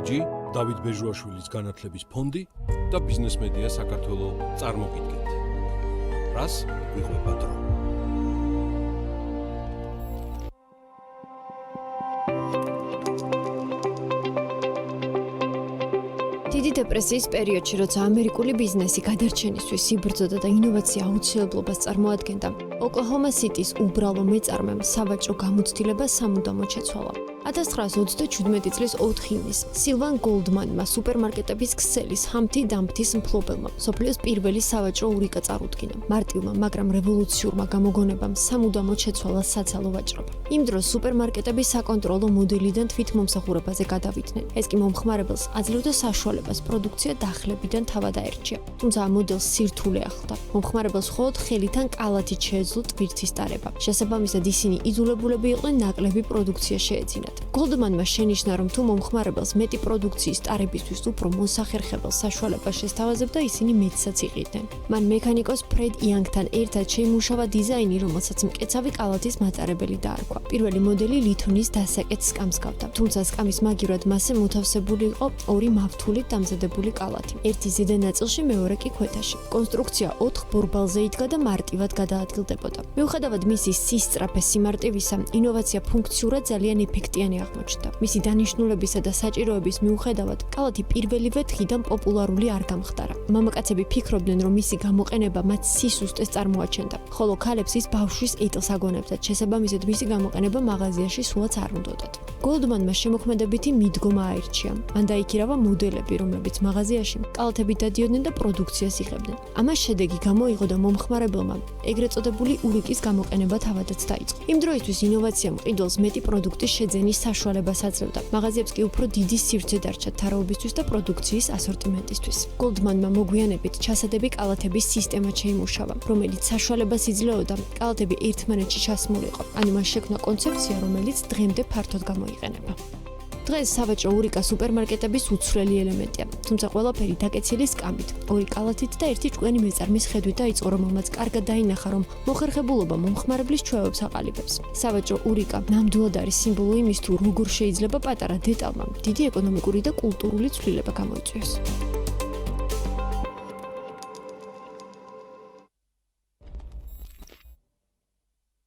IG, დავით ბეჟუაშვილის განათლების ფონდი და ბიზნეს მედია საქართველოს წარმოგიდგენთ. რას ვიყვება დრო. დიდი დეპრესიის პერიოდში, როცა ამერიკული ბიზნესი გადარჩენისთვის სიბრძოდა და ინოვაცია აუცილებლობას წარმოადგენდა, ოკლაჰომა სიტის უბრალო მეწარმემ სავაჭრო გამოცდილება სამუდამოდ შეცვალა. 1927 წლის 4 ივნისს სილვან გოლდმანმა სუპერმარკეტების ქსელის ჰამფთი დამფთის მფლობელმა მსოფლიოს პირველი სავაჭრო ურიკა წარუდგინა. მარტივმა, მაგრამ რევოლუციურმა გამოგონებამ სამუდამოდ შეცვალა საცალო ვაჭრობა. იმ დროს სუპერმარკეტები საკონტროლო მოდელიდან თვითმომსახურებაზე გადავიდნენ. ეს კი მომხმარებელს აძლევდა საშუალებას პროდუქცია დახლებიდან თავად აერჩია. თუმცა ამ მოდელს სირთულე ახლდა. მომხმარებელს მხოლოდ ხელიდან კალათით შეეძლო ტვირთის ტარება. შესაბამისად, ისინი იძულებულები იყვნენ ნაკლები პროდუქცია შეეძინათ. გოლდმანმა შენიშნა, რომ თუ მომხმარებელს მეტი პროდუქციის ტარებისთვის უფრო მოსახერხებელ საშუალებას შესთავაზებდა, ისინი მეტსაც იყიდნენ. მან მექანიკოს ფრედ იანგთან ერთად შეიმუშავა დიზაინი, რომელსაც მკეცავი კალათის მატარებელი დაარქვა. პირველი მოდელი ლითონის დასაკეთ სკამს გავდა, თუმცა სკამის მაგივრად მასზე მოთავსებული იყო ორი მავთულით დამზადებული კალათი. ერთი ზედა ნაწილში, მეორე კი ქვეთაში. კონსტრუქცია 4 ბორბალზე იდგა და მარტივად გადაადგილდებოდა. მიუხედავად მისი სისწრაფე სიმარტივისა, ინოვაცია ფუნქციურად ძალიან ეფექტიანი აღმოჩნდა. მისი დანიშნულებისა და საჭიროების მიუხედავად, კალათი პირველივე დღიდან პოპულარული არ გამხდარა. მამაკაცები ფიქრობდნენ, რომ მისი გამოყენება მათ სისუსტეს წარმოაჩენდა, ხოლო ქალებს ის ბავშვის ეტლს აგონებდათ. შესაბამისად, მისი გამოყენება მაღაზიაში სულაც არ უნდოდათ. გოლდმანმა შემოქმედებითი მიდგომა აირჩია. მან დაიქირავა მოდელები, რომლებიც მაღაზიაში კალათებით დადიოდნენ და პროდუქციას იღებდნენ. ამას შედეგი გამოიღო და მომხმარებელმა ეგრეთ წოდებული ურიკის გამოყენება თავადაც დაიწყო. იმ დროისთვის ინოვაციამ ყიდულს მეტი პროდუქტის შეძენის საშუალებას აძლევდა. მაღაზიებს კი უფრო დიდი სივრცე დარჩა თარაობისთვის და პროდუქციის ასორტიმენტისთვის. გოლდმანმა მოგვიანებით ჩასადები კალათების სისტემა შეიმუშავა, რომელიც საშუალებას იძლეოდა კალათები ერთმანეთში ჩასმულიყო. ანუ მან შექმნა კონცეფცია, რომელიც დღემდე ფართოდ გამოიყენება. დღეს სავაჭრო ურიკა სუპერმარკეტების უცვლელი ელემენტია, თუმცა ყველაფერი დაკეცილი სკამით, ორი კალათით და ერთი ჭკვიანი მეწარმის ხედვით დაიწყო, რომელმაც კარგად დაინახა, რომ მოხერხებულობა მომხმარებლის ჩვევებს აყალიბებს. სავაჭრო ურიკა ნამდვილად არის სიმბოლო იმის, თუ როგორ შეიძლება პატარა დეტალმა დიდი ეკონომიკური და კულტურული ცვლილება გამოიწვიოს.